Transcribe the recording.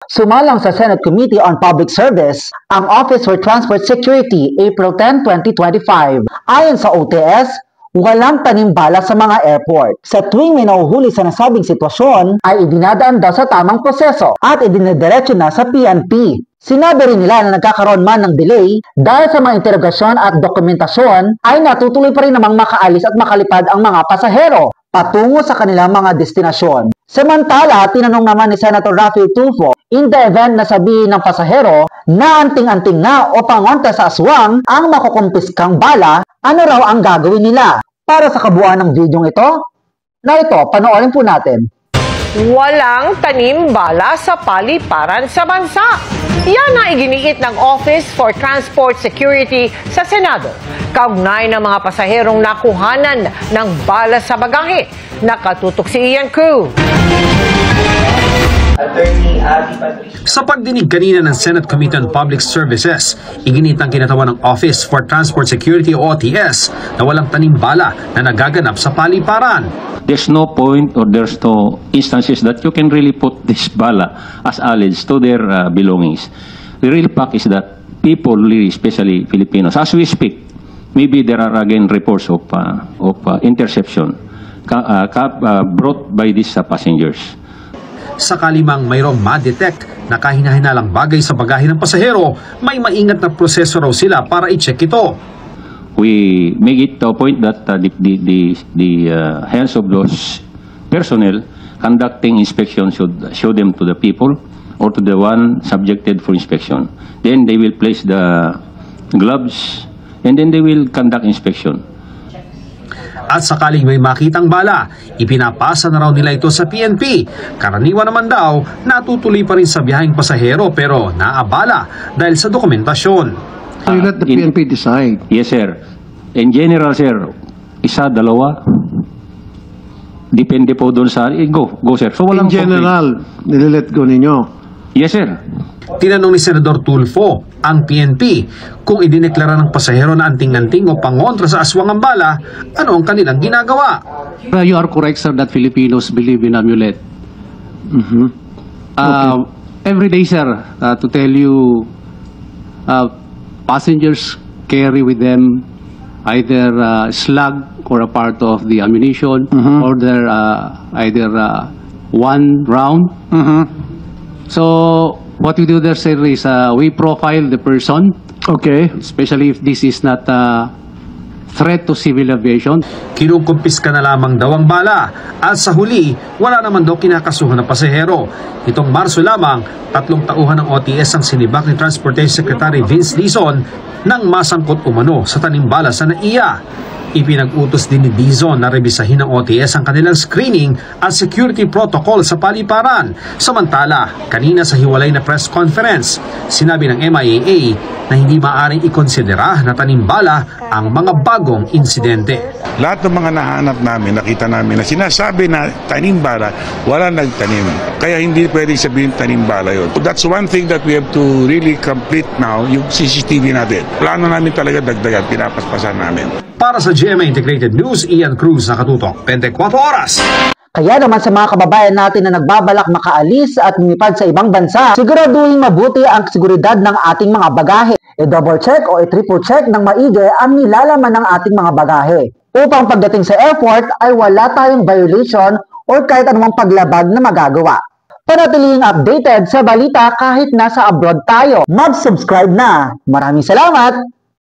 Sumalang sa Senate Committee on Public Service ang Office for Transport Security April 10, 2025. Ayon sa OTS, walang tanimbala sa mga airport. Sa tuwing may nahuhuli sa nasabing sitwasyon, ay idinadaan daw sa tamang proseso at idinediretso na sa PNP. Sinabi rin nila na nagkakaroon man ng delay dahil sa mga interogasyon at dokumentasyon ay natutuloy pa rin namang makaalis at makalipad ang mga pasahero patungo sa kanilang mga destinasyon. Samantala, tinanong naman ni Senator Raffy Tulfo, in the event na sabihin ng pasahero na anting-anting na o pangontra sa aswang ang makukumpiskang bala, ano raw ang gagawin nila? Para sa kabuuan ng video ito, panoorin po natin. Walang tanim bala sa paliparan sa bansa. Yan ang iginiit ng Office for Transport Security sa Senado. Kaugnay ng mga pasaherong nakuhanan ng bala sa bagahe. Nakatutok si Ian Cruz. Sa pagdinig kanina ng Senate Committee on Public Services, iginit ang kinatawan ng Office for Transport Security o OTS na walang tanimbala na nagaganap sa paliparan. There's no point or there's no instances that you can really put this bala as alleged to their belongings. The real fact is that people, really, especially Filipinos, as we speak, maybe there are again reports of interception brought by these passengers. Sakali mang mayroong ma-detect na kahina-hinalang bagay sa bagahe ng pasahero, may maingat na proseso raw sila para i-check ito. We make it a point that the hands of those personnel conducting inspection should show them to the people or to the one subjected for inspection. Then they will place the gloves and then they will conduct inspection. At sakaling may makitang bala, ipinapasa na raw nila ito sa PNP. Karaniwan naman daw, natutuloy pa rin sa biyaheng pasahero pero naabala dahil sa dokumentasyon. So you let the PNP decide? Yes, sir. In general, sir, isa, dalawa, depende po doon sa, go, sir. So, walang in general, nililet go ninyo? Yes, sir. Tinanong ni Senador Tulfo ang PNP kung idineklara ng pasahero na anting-anting o pangontra sa aswang ang bala, ano ang kanilang ginagawa? You are correct, sir, that Filipinos believe in amulet. Okay. Every day, sir, to tell you, passengers carry with them either slug or a part of the ammunition or their either one round. So what we do there, sir, is we profile the person. Okay. Especially if this is not a threat to civil aviation. Kinukumpiska na lamang daw ang bala at sa huli, wala naman daw kinakasuhan na pasahero. Itong Marso lamang, 3 tauhan ng OTS ang sinibak ni Transportation Secretary Vince Dizon nang masangkot umano sa tanimbala sa NAIA. Ipinag-utos din ni Dizon na rebisahin ng OTS ang kanilang screening at security protocol sa paliparan. Samantala, kanina sa hiwalay na press conference, sinabi ng MIAA na hindi maaaring ikonsidera na tanimbala ang mga bagong insidente. Lahat ng mga nahanap namin, nakita namin na sinasabi na tanimbala, wala nagtanim. Kaya hindi pwedeng sabihin tanimbala yun. That's one thing that we have to really complete now, yung CCTV natin. Plano namin talaga dagdagan, pinapaspasan namin. Para sa GMA Integrated News, Ian Cruz, nakatutok 24 oras. Kaya naman sa mga kababayan natin na nagbabalak makaalis at lumipad sa ibang bansa, siguraduhin mabuti ang seguridad ng ating mga bagahe. I-double check o i-triple check ng maigi ang nilalaman ng ating mga bagahe. Upang pagdating sa airport ay wala tayong violation o kahit anumang paglabag na magagawa. Panatiling updated sa balita kahit nasa abroad tayo. Mag-subscribe na. Maraming salamat!